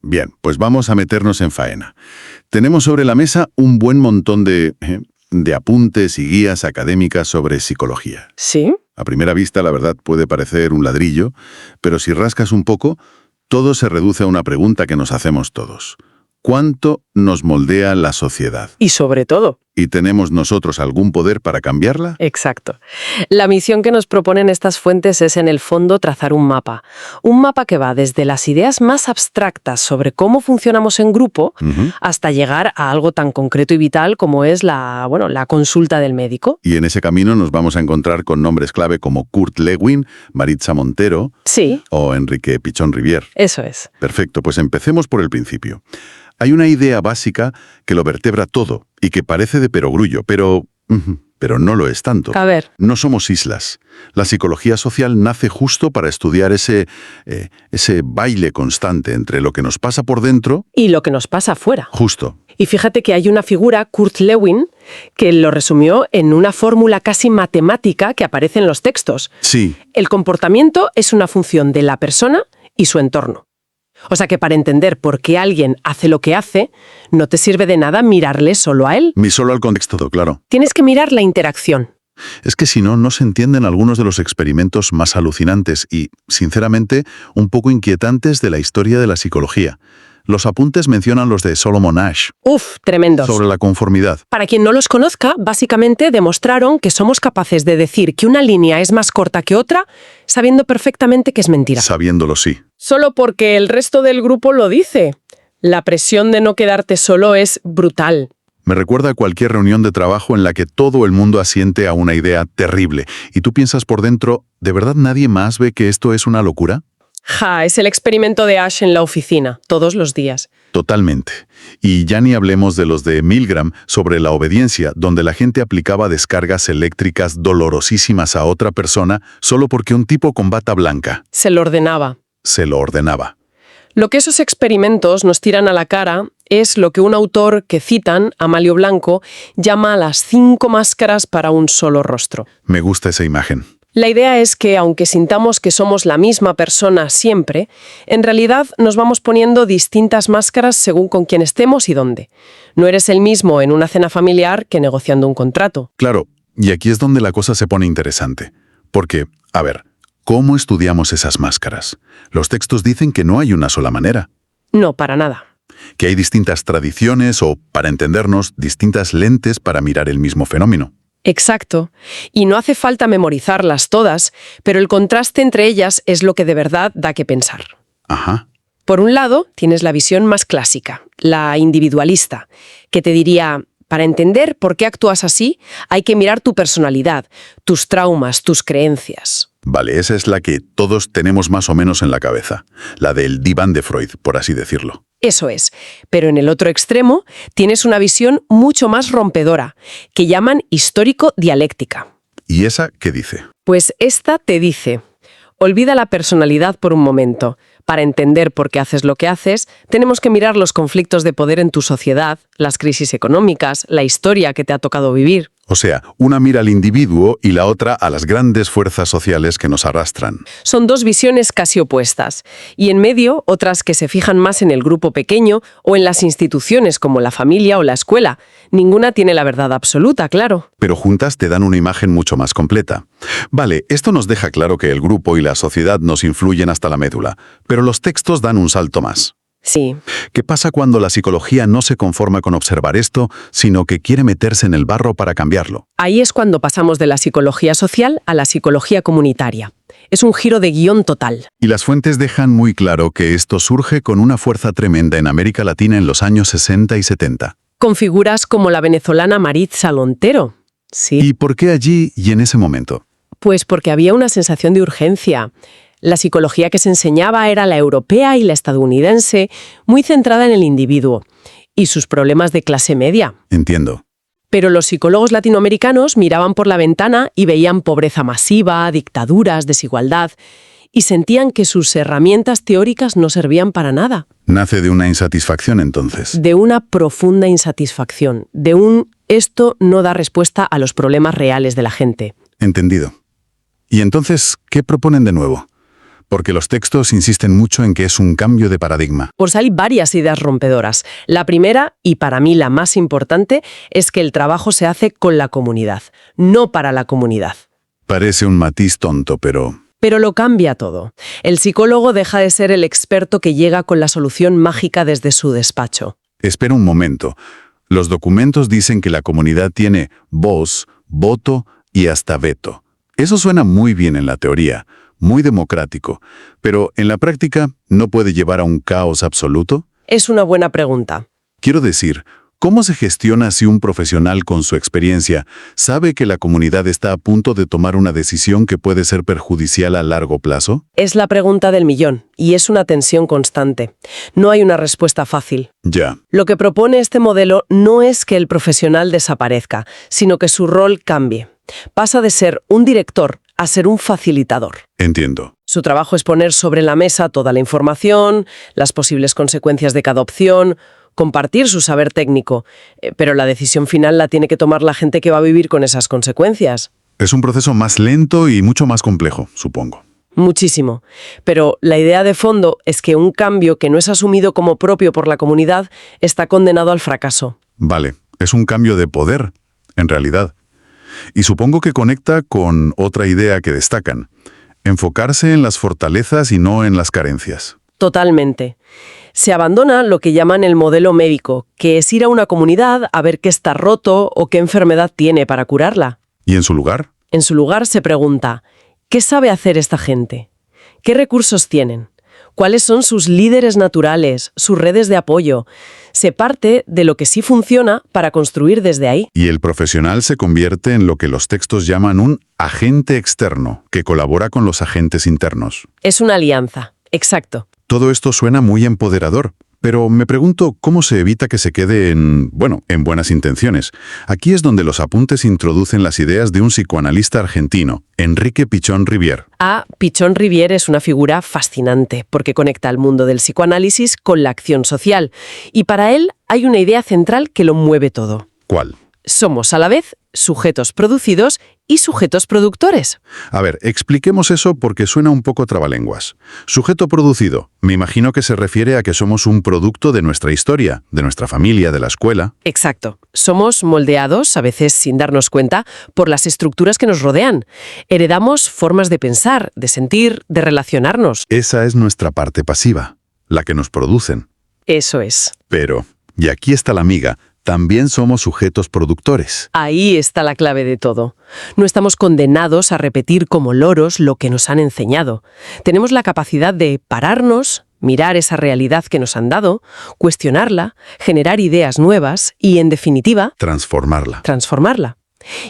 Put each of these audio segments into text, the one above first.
Bien, pues vamos a meternos en faena. Tenemos sobre la mesa un buen montón de apuntes y guías académicas sobre psicología. ¿Sí? A primera vista, la verdad, puede parecer un ladrillo, pero si rascas un poco, todo se reduce a una pregunta que nos hacemos todos. ¿Cuánto nos moldea la sociedad? Y sobre todo. ¿Y tenemos nosotros algún poder para cambiarla? Exacto. La misión que nos proponen estas fuentes es, en el fondo, trazar un mapa. Un mapa que va desde las ideas más abstractas sobre cómo funcionamos en grupo hasta llegar a algo tan concreto y vital como es la consulta del médico. Y en ese camino nos vamos a encontrar con nombres clave como Kurt Lewin, Maritza Montero Sí. o Enrique Pichón Rivière. Eso es. Perfecto, pues empecemos por el principio. Hay una idea básica que lo vertebra todo y que parece de perogrullo, pero no lo es tanto. A ver. No somos islas. La psicología social nace justo para estudiar ese baile constante entre lo que nos pasa por dentro... Y lo que nos pasa afuera. Justo. Y fíjate que hay una figura, Kurt Lewin, que lo resumió en una fórmula casi matemática que aparece en los textos. Sí. El comportamiento es una función de la persona y su entorno. O sea que para entender por qué alguien hace lo que hace, no te sirve de nada mirarle solo a él. Solo al contexto, claro. Tienes que mirar la interacción. Es que si no, no se entienden algunos de los experimentos más alucinantes y, sinceramente, un poco inquietantes de la historia de la psicología. Los apuntes mencionan los de Solomon Asch. ¡Uf! Tremendos. Sobre la conformidad. Para quien no los conozca, básicamente demostraron que somos capaces de decir que una línea es más corta que otra, sabiendo perfectamente que es mentira. Sabiéndolo, sí. Solo porque el resto del grupo lo dice. La presión de no quedarte solo es brutal. Me recuerda a cualquier reunión de trabajo en la que todo el mundo asiente a una idea terrible y tú piensas por dentro, ¿de verdad nadie más ve que esto es una locura? Es el experimento de Asch en la oficina, todos los días. Totalmente. Y ya ni hablemos de los de Milgram sobre la obediencia, donde la gente aplicaba descargas eléctricas dolorosísimas a otra persona solo porque un tipo con bata blanca Se lo ordenaba. se lo ordenaba. Lo que esos experimentos nos tiran a la cara es lo que un autor que citan, Amalio Blanco, llama las 5 máscaras para un solo rostro. Me gusta esa imagen. La idea es que, aunque sintamos que somos la misma persona siempre, en realidad nos vamos poniendo distintas máscaras según con quién estemos y dónde. No eres el mismo en una cena familiar que negociando un contrato. Claro, y aquí es donde la cosa se pone interesante. Porque, a ver, ¿cómo estudiamos esas máscaras? Los textos dicen que no hay una sola manera. No, para nada. Que hay distintas tradiciones o, para entendernos, distintas lentes para mirar el mismo fenómeno. Exacto. Y no hace falta memorizarlas todas, pero el contraste entre ellas es lo que de verdad da que pensar. Ajá. Por un lado, tienes la visión más clásica, la individualista, que te diría, para entender por qué actúas así, hay que mirar tu personalidad, tus traumas, tus creencias. Vale, esa es la que todos tenemos más o menos en la cabeza. La del diván de Freud, por así decirlo. Eso es. Pero en el otro extremo tienes una visión mucho más rompedora, que llaman histórico-dialéctica. ¿Y esa qué dice? Pues esta te dice, olvida la personalidad por un momento. Para entender por qué haces lo que haces, tenemos que mirar los conflictos de poder en tu sociedad, las crisis económicas, la historia que te ha tocado vivir. O sea, una mira al individuo y la otra a las grandes fuerzas sociales que nos arrastran. Son dos visiones casi opuestas. Y en medio, otras que se fijan más en el grupo pequeño o en las instituciones como la familia o la escuela. Ninguna tiene la verdad absoluta, claro. Pero juntas te dan una imagen mucho más completa. Vale, esto nos deja claro que el grupo y la sociedad nos influyen hasta la médula, pero los textos dan un salto más. Sí. ¿Qué pasa cuando la psicología no se conforma con observar esto, sino que quiere meterse en el barro para cambiarlo? Ahí es cuando pasamos de la psicología social a la psicología comunitaria. Es un giro de guión total. Y las fuentes dejan muy claro que esto surge con una fuerza tremenda en América Latina en los años 60 y 70. Con figuras como la venezolana Maritza Montero. Sí. ¿Y por qué allí y en ese momento? Pues porque había una sensación de urgencia. La psicología que se enseñaba era la europea y la estadounidense, muy centrada en el individuo y sus problemas de clase media. Entiendo. Pero los psicólogos latinoamericanos miraban por la ventana y veían pobreza masiva, dictaduras, desigualdad, y sentían que sus herramientas teóricas no servían para nada. Nace de una insatisfacción, entonces. De una profunda insatisfacción, de un esto no da respuesta a los problemas reales de la gente. Entendido. ¿Y entonces qué proponen de nuevo? Porque los textos insisten mucho en que es un cambio de paradigma. Pues hay varias ideas rompedoras. La primera, y para mí la más importante, es que el trabajo se hace con la comunidad, no para la comunidad. Parece un matiz tonto, pero... Pero lo cambia todo. El psicólogo deja de ser el experto que llega con la solución mágica desde su despacho. Espera un momento. Los documentos dicen que la comunidad tiene voz, voto y hasta veto. Eso suena muy bien en la teoría, muy democrático, pero en la práctica ¿no puede llevar a un caos absoluto? Es una buena pregunta. Quiero decir, ¿cómo se gestiona si un profesional con su experiencia sabe que la comunidad está a punto de tomar una decisión que puede ser perjudicial a largo plazo? Es la pregunta del millón, y es una tensión constante. No hay una respuesta fácil. Ya. Lo que propone este modelo no es que el profesional desaparezca, sino que su rol cambie. Pasa de ser un director a ser un facilitador. Entiendo. Su trabajo es poner sobre la mesa toda la información, las posibles consecuencias de cada opción, compartir su saber técnico, pero la decisión final la tiene que tomar la gente que va a vivir con esas consecuencias. Es un proceso más lento y mucho más complejo, supongo. Muchísimo. Pero la idea de fondo es que un cambio que no es asumido como propio por la comunidad está condenado al fracaso. Vale, es un cambio de poder, en realidad. Y supongo que conecta con otra idea que destacan: enfocarse en las fortalezas y no en las carencias. Totalmente. Se abandona lo que llaman el modelo médico, que es ir a una comunidad a ver qué está roto o qué enfermedad tiene para curarla. ¿Y en su lugar? En su lugar se pregunta, ¿qué sabe hacer esta gente? ¿Qué recursos tienen? ¿Cuáles son sus líderes naturales, sus redes de apoyo? Se parte de lo que sí funciona para construir desde ahí. Y el profesional se convierte en lo que los textos llaman un agente externo, que colabora con los agentes internos. Es una alianza, exacto. Todo esto suena muy empoderador, pero me pregunto cómo se evita que se quede en buenas intenciones. Aquí es donde los apuntes introducen las ideas de un psicoanalista argentino, Enrique Pichón Rivière. Pichón Rivière es una figura fascinante porque conecta el mundo del psicoanálisis con la acción social. Y para él hay una idea central que lo mueve todo. ¿Cuál? Somos a la vez sujetos producidos y sujetos productores. A ver, expliquemos eso porque suena un poco trabalenguas. Sujeto producido. Me imagino que se refiere a que somos un producto de nuestra historia, de nuestra familia, de la escuela. Exacto. Somos moldeados, a veces sin darnos cuenta, por las estructuras que nos rodean. Heredamos formas de pensar, de sentir, de relacionarnos. Esa es nuestra parte pasiva, la que nos producen. Eso es. Pero, y aquí está la miga, también somos sujetos productores. Ahí está la clave de todo. No estamos condenados a repetir como loros lo que nos han enseñado. Tenemos la capacidad de pararnos, mirar esa realidad que nos han dado, cuestionarla, generar ideas nuevas y, en definitiva, transformarla.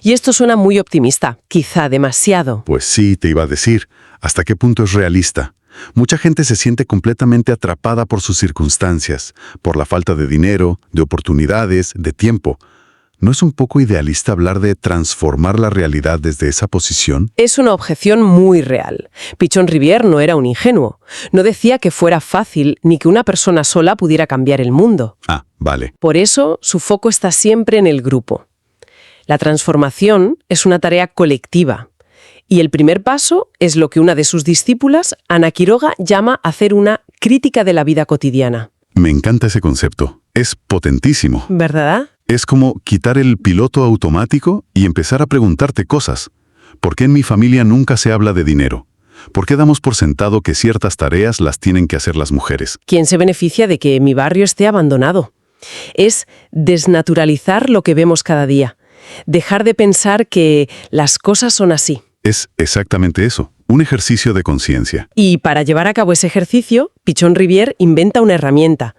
Y esto suena muy optimista, quizá demasiado. Pues sí, te iba a decir. ¿Hasta qué punto es realista? Mucha gente se siente completamente atrapada por sus circunstancias, por la falta de dinero, de oportunidades, de tiempo. ¿No es un poco idealista hablar de transformar la realidad desde esa posición? Es una objeción muy real. Pichón Rivière no era un ingenuo. No decía que fuera fácil ni que una persona sola pudiera cambiar el mundo. Vale. Por eso, su foco está siempre en el grupo. La transformación es una tarea colectiva. Y el primer paso es lo que una de sus discípulas, Ana Quiroga, llama hacer una crítica de la vida cotidiana. Me encanta ese concepto. Es potentísimo. ¿Verdad? Es como quitar el piloto automático y empezar a preguntarte cosas. ¿Por qué en mi familia nunca se habla de dinero? ¿Por qué damos por sentado que ciertas tareas las tienen que hacer las mujeres? ¿Quién se beneficia de que mi barrio esté abandonado? Es desnaturalizar lo que vemos cada día. Dejar de pensar que las cosas son así. Es exactamente eso, un ejercicio de conciencia. Y para llevar a cabo ese ejercicio, Pichón Rivière inventa una herramienta,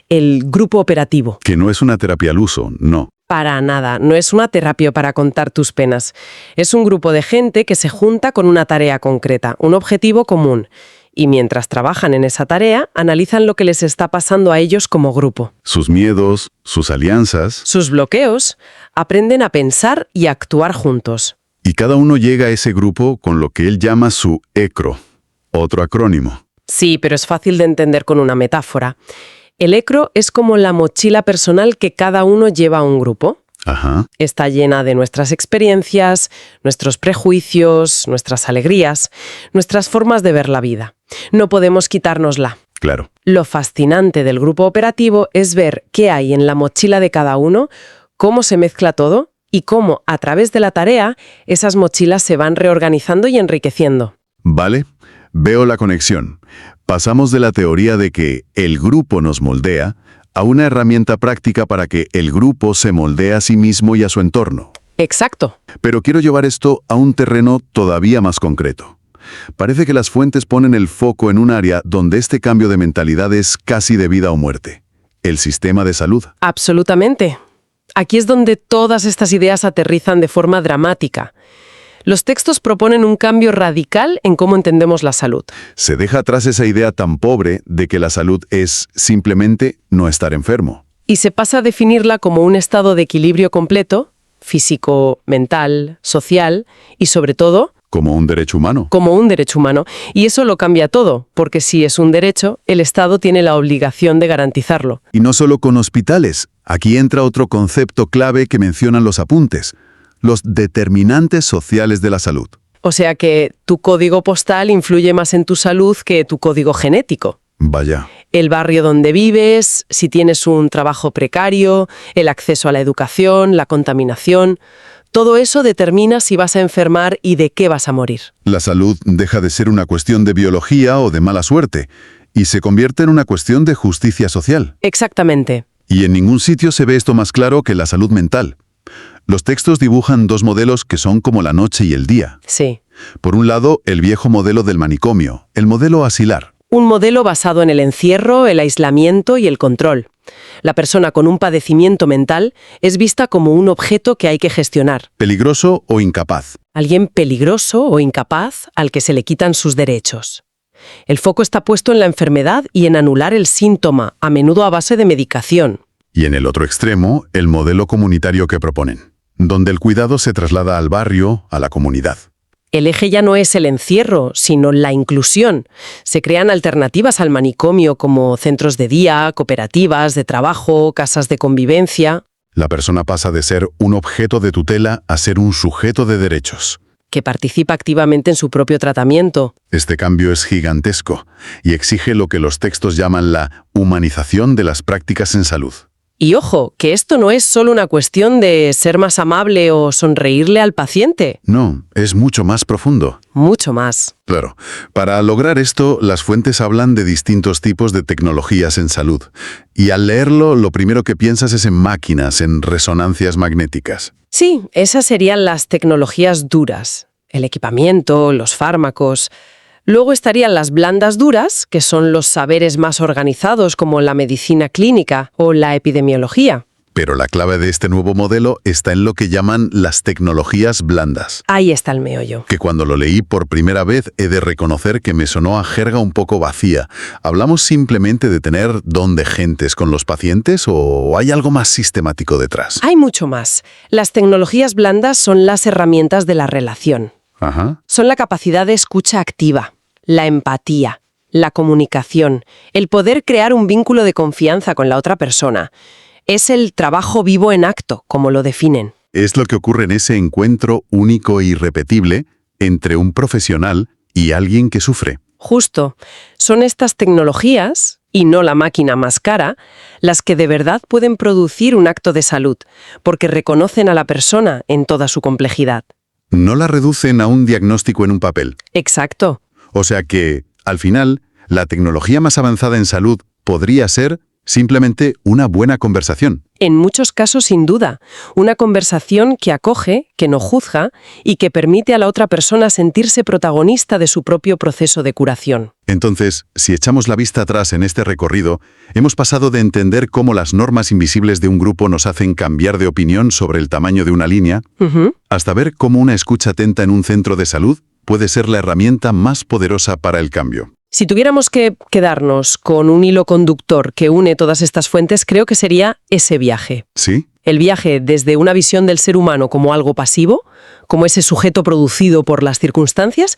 el grupo operativo. Que no es una terapia al uso, no. Para nada, no es una terapia para contar tus penas. Es un grupo de gente que se junta con una tarea concreta, un objetivo común. Y mientras trabajan en esa tarea, analizan lo que les está pasando a ellos como grupo. Sus miedos, sus alianzas. Sus bloqueos, aprenden a pensar y a actuar juntos. Y cada uno llega a ese grupo con lo que él llama su ECRO, otro acrónimo. Sí, pero es fácil de entender con una metáfora. El ECRO es como la mochila personal que cada uno lleva a un grupo. Ajá. Está llena de nuestras experiencias, nuestros prejuicios, nuestras alegrías, nuestras formas de ver la vida. No podemos quitárnosla. Claro. Lo fascinante del grupo operativo es ver qué hay en la mochila de cada uno, cómo se mezcla todo y cómo, a través de la tarea, esas mochilas se van reorganizando y enriqueciendo. Vale, veo la conexión. Pasamos de la teoría de que el grupo nos moldea a una herramienta práctica para que el grupo se moldee a sí mismo y a su entorno. Exacto. Pero quiero llevar esto a un terreno todavía más concreto. Parece que las fuentes ponen el foco en un área donde este cambio de mentalidad es casi de vida o muerte: el sistema de salud. Absolutamente. Aquí es donde todas estas ideas aterrizan de forma dramática. Los textos proponen un cambio radical en cómo entendemos la salud. Se deja atrás esa idea tan pobre de que la salud es simplemente no estar enfermo. Y se pasa a definirla como un estado de equilibrio completo, físico, mental, social y, sobre todo, Como un derecho humano. como un derecho humano. Y eso lo cambia todo, porque si es un derecho, el Estado tiene la obligación de garantizarlo. Y no solo con hospitales. Aquí entra otro concepto clave que mencionan los apuntes: los determinantes sociales de la salud. O sea que tu código postal influye más en tu salud que tu código genético. Vaya. El barrio donde vives, si tienes un trabajo precario, el acceso a la educación, la contaminación, todo eso determina si vas a enfermar y de qué vas a morir. La salud deja de ser una cuestión de biología o de mala suerte y se convierte en una cuestión de justicia social. Exactamente. Y en ningún sitio se ve esto más claro que la salud mental. Los textos dibujan dos modelos que son como la noche y el día. Sí. Por un lado, el viejo modelo del manicomio, el modelo asilar. Un modelo basado en el encierro, el aislamiento y el control. La persona con un padecimiento mental es vista como un objeto que hay que gestionar. Peligroso o incapaz. Alguien peligroso o incapaz al que se le quitan sus derechos. El foco está puesto en la enfermedad y en anular el síntoma, a menudo a base de medicación. Y en el otro extremo, el modelo comunitario que proponen, donde el cuidado se traslada al barrio, a la comunidad. El eje ya no es el encierro, sino la inclusión. Se crean alternativas al manicomio como centros de día, cooperativas de trabajo, casas de convivencia, La persona pasa de ser un objeto de tutela a ser un sujeto de derechos. que participa activamente en su propio tratamiento. Este cambio es gigantesco y exige lo que los textos llaman la humanización de las prácticas en salud. Y ojo, que esto no es solo una cuestión de ser más amable o sonreírle al paciente. No, es mucho más profundo. Mucho más. Claro, para lograr esto, las fuentes hablan de distintos tipos de tecnologías en salud. Y al leerlo, lo primero que piensas es en máquinas, en resonancias magnéticas. Sí, esas serían las tecnologías duras. El equipamiento, los fármacos. Luego estarían las blandas duras, que son los saberes más organizados como la medicina clínica o la epidemiología. Pero la clave de este nuevo modelo está en lo que llaman las tecnologías blandas, Ahí está el meollo. que cuando lo leí por primera vez he de reconocer que me sonó a jerga un poco vacía. ¿Hablamos simplemente de tener don de gentes con los pacientes o hay algo más sistemático detrás? Hay mucho más. Las tecnologías blandas son las herramientas de la relación. Ajá. Son la capacidad de escucha activa, la empatía, la comunicación, el poder crear un vínculo de confianza con la otra persona. Es el trabajo vivo en acto, como lo definen. Es lo que ocurre en ese encuentro único e irrepetible entre un profesional y alguien que sufre. Justo, son estas tecnologías, y no la máquina más cara, las que de verdad pueden producir un acto de salud, porque reconocen a la persona en toda su complejidad. No la reducen a un diagnóstico en un papel. Exacto. O sea que, al final, la tecnología más avanzada en salud podría ser simplemente una buena conversación. En muchos casos, sin duda, una conversación que acoge, que no juzga y que permite a la otra persona sentirse protagonista de su propio proceso de curación. Entonces, si echamos la vista atrás en este recorrido, hemos pasado de entender cómo las normas invisibles de un grupo nos hacen cambiar de opinión sobre el tamaño de una línea, hasta ver cómo una escucha atenta en un centro de salud puede ser la herramienta más poderosa para el cambio. Si tuviéramos que quedarnos con un hilo conductor que une todas estas fuentes, creo que sería ese viaje. ¿Sí? El viaje desde una visión del ser humano como algo pasivo, como ese sujeto producido por las circunstancias,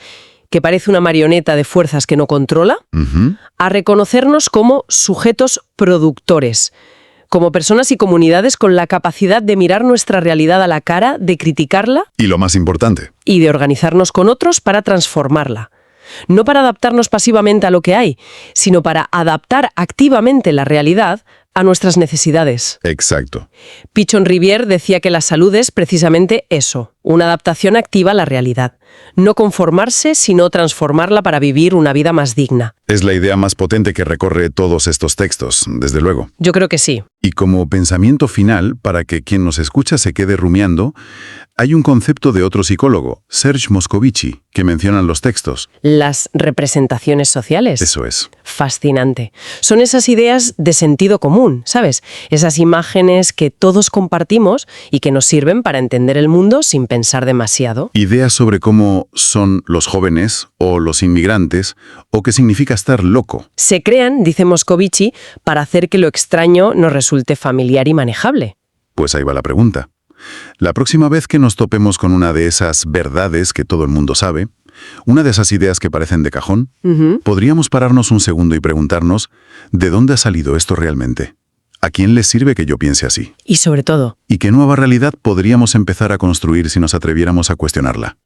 que parece una marioneta de fuerzas que no controla, a reconocernos como sujetos productores, como personas y comunidades con la capacidad de mirar nuestra realidad a la cara, de criticarla Y lo más importante, y de organizarnos con otros para transformarla. No para adaptarnos pasivamente a lo que hay, sino para adaptar activamente la realidad a nuestras necesidades. exacto. Pichon Rivière decía que la salud es precisamente eso, una adaptación activa a la realidad. No conformarse, sino transformarla para vivir una vida más digna. Es la idea más potente que recorre todos estos textos, desde luego. Yo creo que sí. Y como pensamiento final, para que quien nos escucha se quede rumiando, hay un concepto de otro psicólogo, Serge Moscovici, que menciona en los textos. Las representaciones sociales. Eso es. Fascinante. Son esas ideas de sentido común, ¿sabes? Esas imágenes que todos compartimos y que nos sirven para entender el mundo sin pensar demasiado. Ideas sobre cómo son los jóvenes o los inmigrantes o qué significa estar loco. Se crean, dice Moscovici, para hacer que lo extraño nos resulte familiar y manejable. Pues ahí va la pregunta. La próxima vez que nos topemos con una de esas verdades que todo el mundo sabe, una de esas ideas que parecen de cajón, podríamos pararnos un segundo y preguntarnos, ¿de dónde ha salido esto realmente? ¿A quién le sirve que yo piense así? Y sobre todo, ¿Y qué nueva realidad podríamos empezar a construir si nos atreviéramos a cuestionarla?